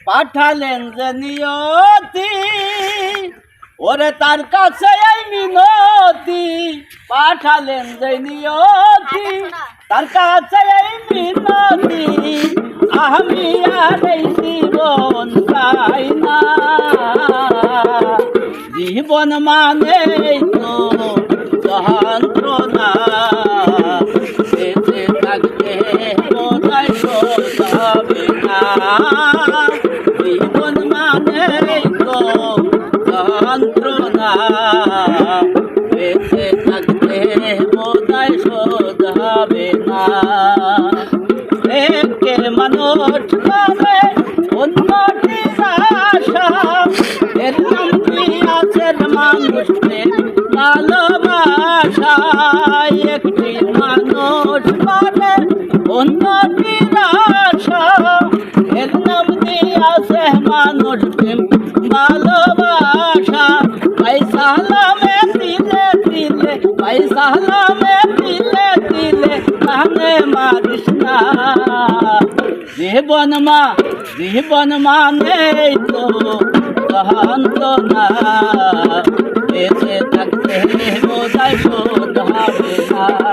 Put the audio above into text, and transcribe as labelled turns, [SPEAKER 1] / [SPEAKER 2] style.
[SPEAKER 1] পাঠালেন যে নিয়তি, ওরে তার কাছে এই মিনতি। পাঠালেন যে নিয়তি, তার কাছে এই মিনতি। আমি আর এই জীবন চাই না, জীবন মানে তো যন্ত্রণা। বেঁচে থাকতে বোধহয় শোধাবে না, জীবন মানে তো যন্ত্রণা। বেঁচে থাকতে বোধহয় শোধাবে না। একে মানুষ করে উন্নতির আশা, এর নাম কি আছে মানুষের ভালোবাসা। একটি মানুষ করে উন্নতির আশা, এর নাম কি আছে মানুষ প্রেম ভালোবাসা। পয়সা লামে দিলে দিলে, পয়সা লামে দিলে দিলে, কানে মারিস না। জীবন মানে তো যন্ত্রণা। বেঁচে থাকতে বোধহয় শোধাবে না।